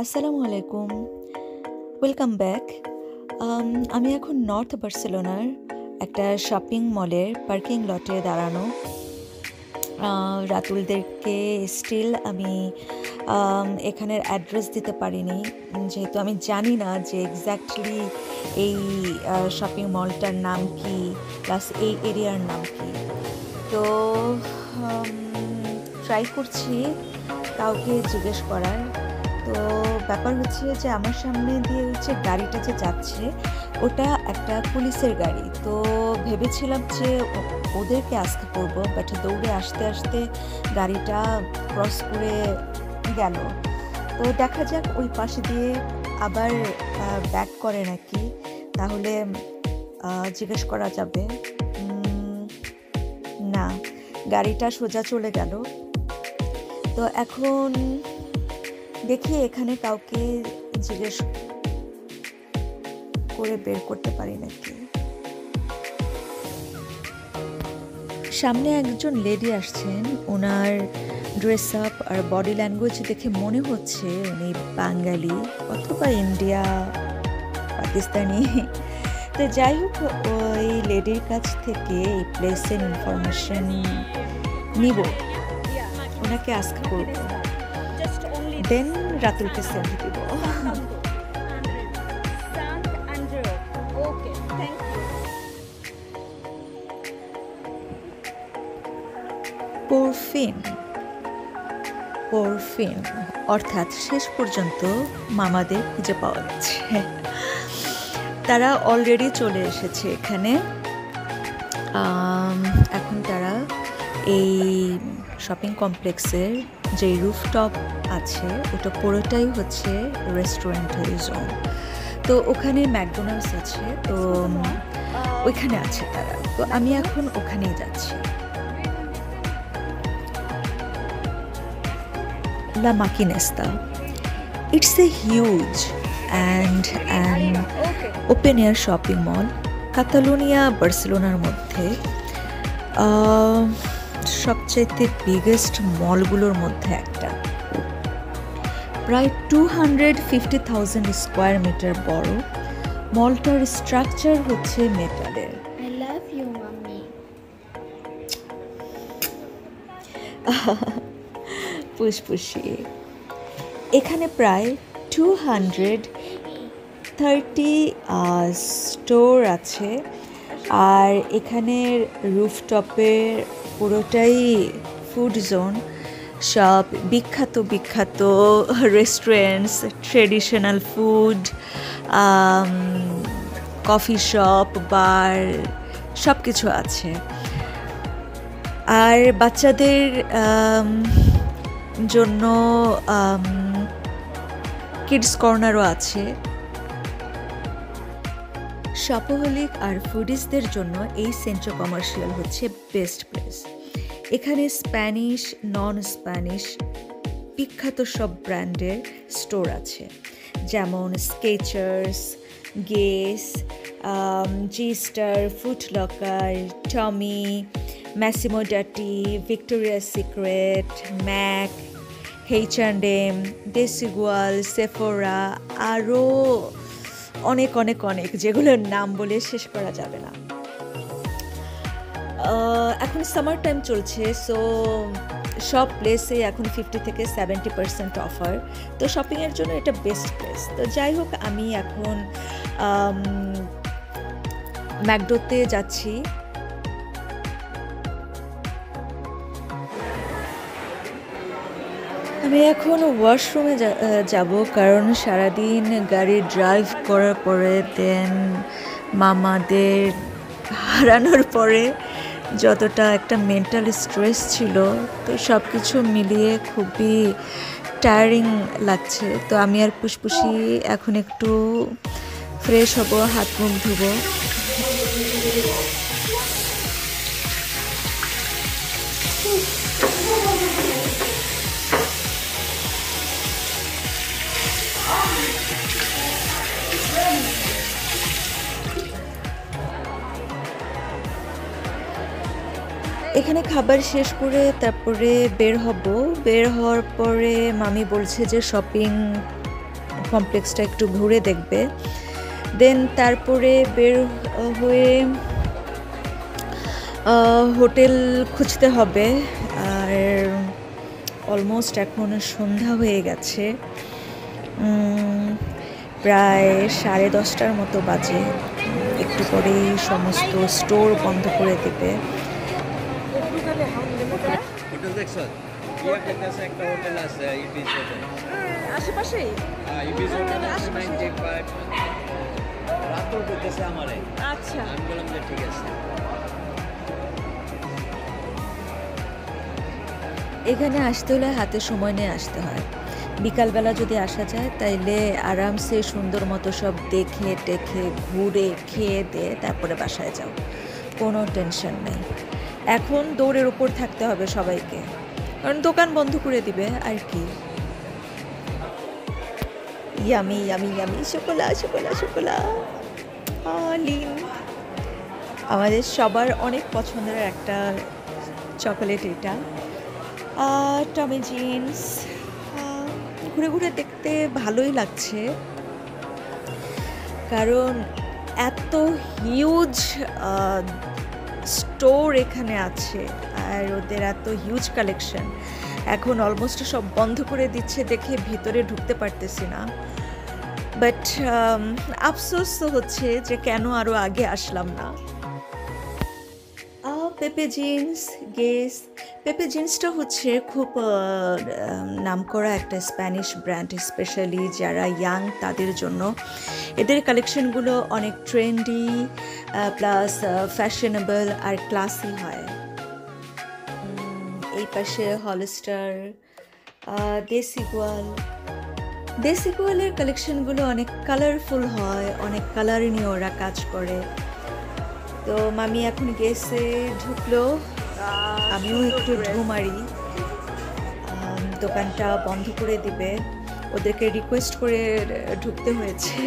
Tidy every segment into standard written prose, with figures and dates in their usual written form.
আসসালামু আলাইকুম। Welcome back. আমি এখন নর্থ বার্সেলোনার একটা শপিং মলের পার্কিং লটে দাঁড়ানো। রাতুলদেরকে স্টিল আমি এখানের অ্যাড্রেস দিতে পারিনি, যেহেতু আমি জানি না যে এক্স্যাক্টলি এই শপিং মলটার নাম কি, প্লাস এই এরিয়ার নাম কি। তো ট্রাই করছি কাউকে জিজ্ঞেস করার। তো ব্যাপার হচ্ছে যে আমার সামনে দিয়ে হচ্ছে গাড়িটা যে যাচ্ছে ওটা একটা পুলিশের গাড়ি। তো ভেবেছিলাম যে ওদেরকে আজকে করব, বাট দৌড়ে আসতে আসতে গাড়িটা ক্রস করে গেল। তো দেখা যাক ওই পাশে দিয়ে আবার ব্যাক করে নাকি, তাহলে জিজ্ঞেস করা যাবে। না, গাড়িটা সোজা চলে গেল। তো এখন দেখি এখানে কাউকে জিজ্ঞেস করে বের করতে পারি নাকি। সামনে একজন লেডি আসছেন, ওনার ড্রেস আপ আর বডি ল্যাঙ্গুয়েজ দেখে মনে হচ্ছে উনি বাঙালি অথবা ইন্ডিয়া পাকিস্তানি। তো যাই হোক, ওই লেডির কাছ থেকে এই প্লেসের ইনফরমেশন নিব, ওনাকে আস্ক করব, দেন রাতুলকে সেন্ড দিব। পরফিন অর্থাৎ শেষ পর্যন্ত মামাদের খুঁজে পাওয়া যাচ্ছে। তারা অলরেডি চলে এসেছে এখানে। এখন তারা এই শপিং কমপ্লেক্সের যে রুফটপ আছে ওটা পুরোটাই হচ্ছে রেস্টুরেন্টের জোন। তো ওখানে ম্যাকডোনাল্ডস আছে, তো ওইখানে আছে তারা। তো আমি এখন ওখানেই যাচ্ছি। La Maquinista. It's a huge and an open-air shopping mall. Catalonia বার্সেলোনার মধ্যে সবচাইতে বিগেস্ট মলগুলোর মধ্যে একটা। প্রায় 250,000 স্কোয়ার মিটার বড়। মলটার স্ট্রাকচার হচ্ছে মেটালের। I love you, mommy. পুষ্পুষি। এখানে প্রায় 230 স্টোর আছে, আর এখানের রুফটপের পুরোটাই ফুড জোন। সব বিখ্যাত restaurants, traditional food, coffee shop, bar, সব কিছু আছে। আর বাচ্চাদের জন্য কিডস কর্নারও আছে। শপোহলিক আর ফুডিসদের জন্য এই সেন্ট্রো কমার্শিয়াল হচ্ছে বেস্ট প্লেস। এখানে স্প্যানিশ, নন স্প্যানিশ বিখ্যাত সব ব্র্যান্ডের স্টোর আছে, যেমন Skechers, Guess, G Star, Foot Locker, Tommy, Massimo Dutti, Victoria's Secret, MAC, H&M, Desigual, Sephora, আরও অনেক অনেক অনেক, যেগুলোর নাম বলে শেষ করা যাবে না। এখন সামার টাইম চলছে, সো সব প্লেসে এখন 50 থেকে 70% অফার। তো শপিংয়ের জন্য এটা বেস্ট প্লেস। তো যাই হোক, আমি এখন ম্যাকডোতে যাচ্ছি। আমি এখন ওয়াশরুমে যাব, কারণ সারাদিন গাড়ি ড্রাইভ করার পরে দেন মামাদের হারানোর পরে যতটা একটা মেন্টাল স্ট্রেস ছিল, তো সব কিছু মিলিয়ে খুবই টায়ারিং লাগছে। তো আমি আর পুষপুষি এখন একটু ফ্রেশ হব, হাত মুখ ধুবো। এখানে খাবার শেষ করে তারপরে বের হওয়ার পরে মামি বলছে যে শপিং কমপ্লেক্সটা একটু ঘুরে দেখবে। দেন তারপরে বের হয়ে হোটেল খুঁজতে হবে। আর অলমোস্ট এখন সন্ধ্যা হয়ে গেছে, প্রায় 10:30টার মতো বাজে। একটু পরেই সমস্ত স্টোর বন্ধ করে দেবে। আচ্ছা এখানে আসতে হলে হাতে সময় নিয়ে আসতে হয়। বিকালবেলা যদি আসা যায় তাইলে আরামসে সুন্দর মতো সব দেখে টেখে ঘুরে খেয়ে দিয়ে তারপরে বাসায় যাও, কোনো টেনশন নেই। এখন দৌড়ের উপর থাকতে হবে সবাইকে, কারণ দোকান বন্ধ করে দিবে আর কি। ইয়ামি ইয়ামি ইয়ামি শোকোলা শোকোলা শোকোলা লিন, আমাদের সবার অনেক পছন্দের একটা চকোলেট এটা। টমি জিন্স ঘুরে ঘুরে দেখতে ভালোই লাগছে, কারণ এত হিউজ স্টোর এখানে আছে আর ওদের এত হিউজ কালেকশন। এখন অলমোস্ট সব বন্ধ করে দিচ্ছে দেখে ভিতরে ঢুকতে পারতেছি না, বাট আফসোস তো হচ্ছে যে কেন আরও আগে আসলাম না। পেপে জিন্স গেস, পেপে জিন্সটা হচ্ছে খুব নামকরা একটা স্প্যানিশ ব্র্যান্ড, স্পেশালি যারা ইয়াং তাদের জন্য। এদের কালেকশনগুলো অনেক ট্রেন্ডি প্লাস ফ্যাশনেবল আর ক্লাসি হয়। এই পাশে হলস্টার, দেশিগোয়ালের কালেকশনগুলো অনেক কালারফুল হয়, অনেক কালার নিয়ে ওরা কাজ করে। তো মামি এখন গেছে, ঢুকলো, আমিও একটু ঢু মারি। দোকানটা বন্ধ করে দিবে, ওদেরকে রিকোয়েস্ট করে ঢুকতে হয়েছে।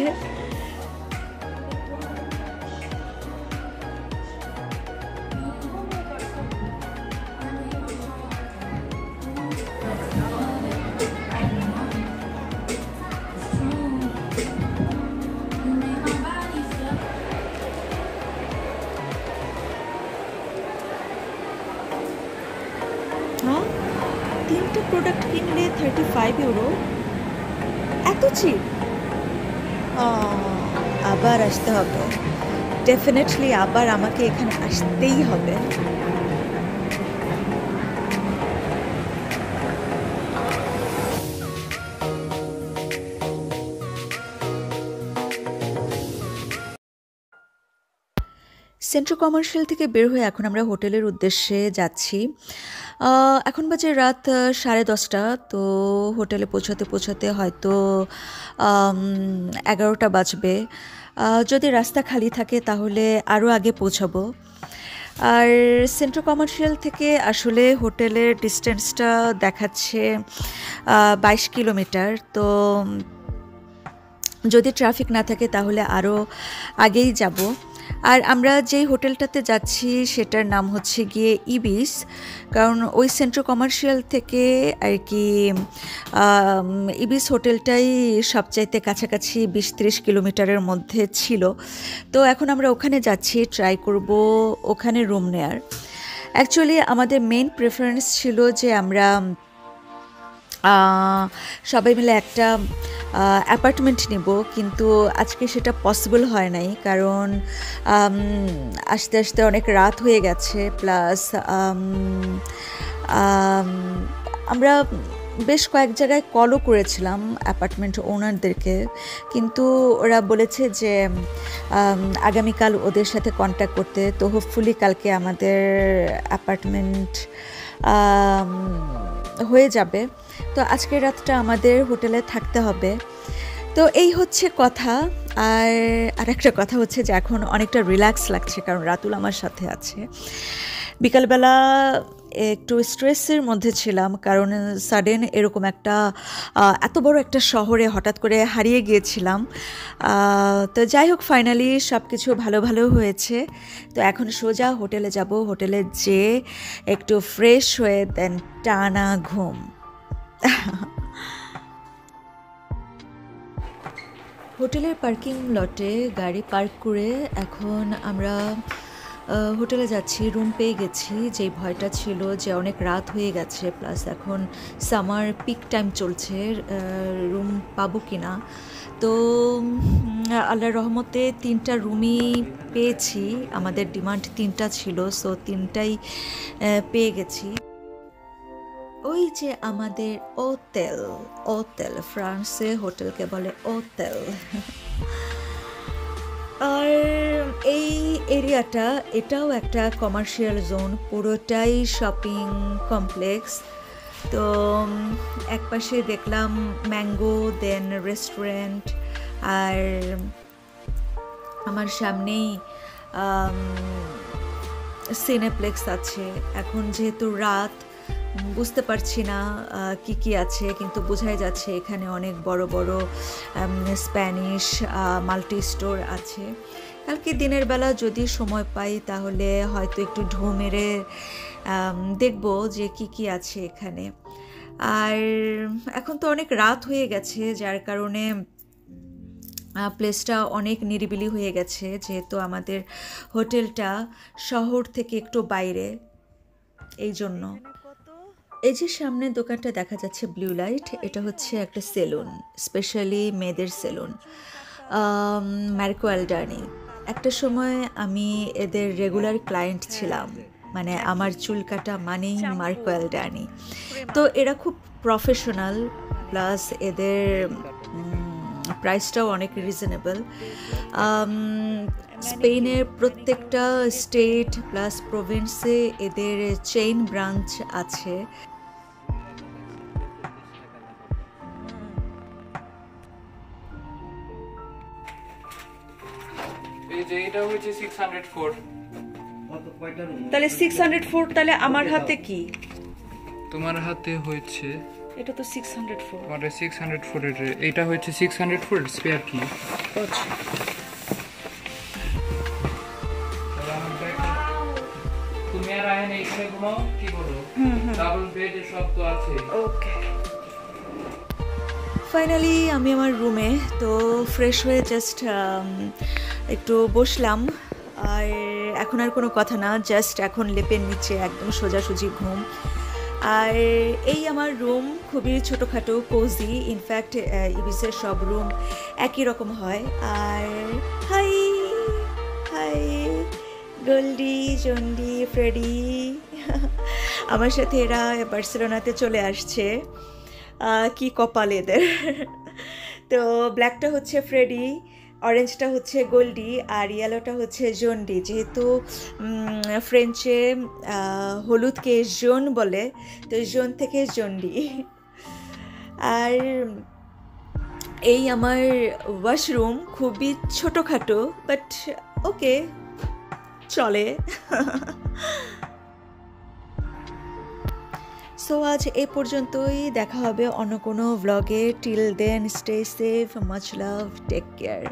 তিনটে প্রোডাক্ট কিনলে 35 ইউরো, এত চিপ। আবার আসতে হবে, ডেফিনেটলি আবার আমাকে এখানে আসতেই হবে। সেন্ট্রাল কমার্শিয়াল থেকে বের হয়ে এখন আমরা হোটেলের উদ্দেশ্যে যাচ্ছি। এখন বাজে রাত 10:30, তো হোটেলে পৌঁছাতে পৌঁছাতে হয়তো 11টা বাজবে। যদি রাস্তা খালি থাকে তাহলে আরও আগে পৌঁছাবো। আর সেন্ট্রাল কমার্শিয়াল থেকে আসলে হোটেলের ডিস্টেন্সটা দেখাচ্ছে 22 কিলোমিটার। তো যদি ট্রাফিক না থাকে তাহলে আরও আগেই যাব। আর আমরা যেই হোটেলটাতে যাচ্ছি সেটার নাম হচ্ছে গিয়ে ইবিস, কারণ ওই সেন্ট্রাল কমার্শিয়াল থেকে আর কি ইবিস হোটেলটাই সবচাইতে কাছাকাছি 20-30 কিলোমিটারের মধ্যে ছিল। তো এখন আমরা ওখানে যাচ্ছি, ট্রাই করব ওখানে রুম নেয়ার। অ্যাকচুয়ালি আমাদের মেইন প্রেফারেন্স ছিল যে আমরা সবাই মিলে একটা অ্যাপার্টমেন্ট নেব, কিন্তু আজকে সেটা পসিবল হয় নাই, কারণ আস্তে আস্তে অনেক রাত হয়ে গেছে। প্লাস আমরা বেশ কয়েক জায়গায় কলও করেছিলাম অ্যাপার্টমেন্ট ওনারদেরকে, কিন্তু ওরা বলেছে যে আগামীকাল ওদের সাথে কন্ট্যাক্ট করতে। তো হোপফুলি কালকে আমাদের অ্যাপার্টমেন্ট হয়ে যাবে। তো আজকের রাতটা আমাদের হোটেলে থাকতে হবে। তো এই হচ্ছে কথা। আর একটা কথা হচ্ছে যে এখন অনেকটা রিল্যাক্স লাগছে, কারণ রাতুল আমার সাথে আছে। বিকালবেলা একটু স্ট্রেসের মধ্যে ছিলাম, কারণ সাডেন এরকম একটা এত বড় একটা শহরে হঠাৎ করে হারিয়ে গিয়েছিলাম। তো যাই হোক, ফাইনালি সব কিছু ভালো ভালো হয়েছে। তো এখন সোজা হোটেলে যাব, হোটেলে যেয়ে একটু ফ্রেশ হয়ে দেন টানা ঘুম। হোটেলের পার্কিং লটে গাড়ি পার্ক করে এখন আমরা হোটেলে যাচ্ছি। রুম পেয়ে গেছি। যেই ভয়টা ছিল যে অনেক রাত হয়ে গেছে, প্লাস এখন সামার পিক টাইম চলছে, রুম পাবো কি না। তো আল্লাহর রহমতে 3টা রুমই পেয়েছি। আমাদের ডিমান্ড 3টা ছিল, সো 3টাই পেয়ে গেছি। ওই যে আমাদের ওতেল, ওতেল ফ্রান্সে হোটেলকে বলে ওতেল। আর এই এরিয়াটা, এটাও একটা কমার্শিয়াল জোন, পুরোটাই শপিং কমপ্লেক্স। তো একপাশে দেখলাম ম্যাঙ্গো, দেন রেস্টুরেন্ট, আর আমার সামনেই সিনেপ্লেক্স আছে। এখন যেহেতু রাত, বুঝতে পারছি না কি কি আছে, কিন্তু বোঝাই যাচ্ছে এখানে অনেক বড় বড় স্প্যানিশ মাল্টি স্টোর আছে। কালকে দিনের বেলা যদি সময় পাই তাহলে হয়তো একটু ঢু মেরে দেখব যে কি কি আছে এখানে। আর এখন তো অনেক রাত হয়ে গেছে, যার কারণে প্লেসটা অনেক নিরিবিলি হয়ে গেছে, যেহেতু আমাদের হোটেলটা শহর থেকে একটু বাইরে, এই জন্য। এই যে সামনের দোকানটা দেখা যাচ্ছে ব্লু লাইট, এটা হচ্ছে একটা সেলুন, স্পেশালি মেয়েদের সেলুন, মার্কো অ্যালডানি। একটা সময় আমি এদের রেগুলার ক্লায়েন্ট ছিলাম, মানে আমার চুল কাটা মানেই মার্কো অ্যালডানি। তো এরা খুব প্রফেশনাল, প্লাস এদের প্রাইসটাও অনেক রিজনেবল। স্পেনের প্রত্যেকটা স্টেট প্লাস প্রভিন্সে এদের চেইন ব্রাঞ্চ আছে। তাহলে 604, তাহলে আমার হাতে কি? তোমার হাতে হয়েছে, এটা তো 604। মানে 604 এর, এটা হচ্ছে 604 স্পেয়ার কি। আচ্ছা, তুমি আর আয়ন এইখানে ঘুমাও, কি বলো? ডাবল বেড সব তো আছে। ওকে। ফাইনালি আমি আমার রুমে তো ফ্রেশ হয়ে জাস্ট একটু বসলাম। আর এখন আর কোনো কথা না, জাস্ট এখন লেপের নিচে একদম সোজাসুজি ঘুম। আর এই আমার রুম খুবই ছোটোখাটো, কোজি। ইনফ্যাক্ট ইবিসের সব রুম একই রকম হয়। আর হাই হাই গোল্ডি, জন্ডি, ফ্রেডি, আমার সাথে এরা বার্সেলোনাতে চলে আসছে। কি কপাল এদের। তো ব্ল্যাকটা হচ্ছে ফ্রেডি, অরেঞ্জটা হচ্ছে গোল্ডি, আর ইয়েলোটা হচ্ছে জন্ডি। যেহেতু ফ্রেঞ্চে হলুদকে জোন বলে, তো জোন থেকে জন্ডি। আর এই আমার ওয়াশরুম খুবই ছোটোখাটো, বাট ওকে, চলে। সো আজ এই পর্যন্তই, দেখা হবে অন্য কোনো ভ্লগে। Till then stay safe, much love, take care.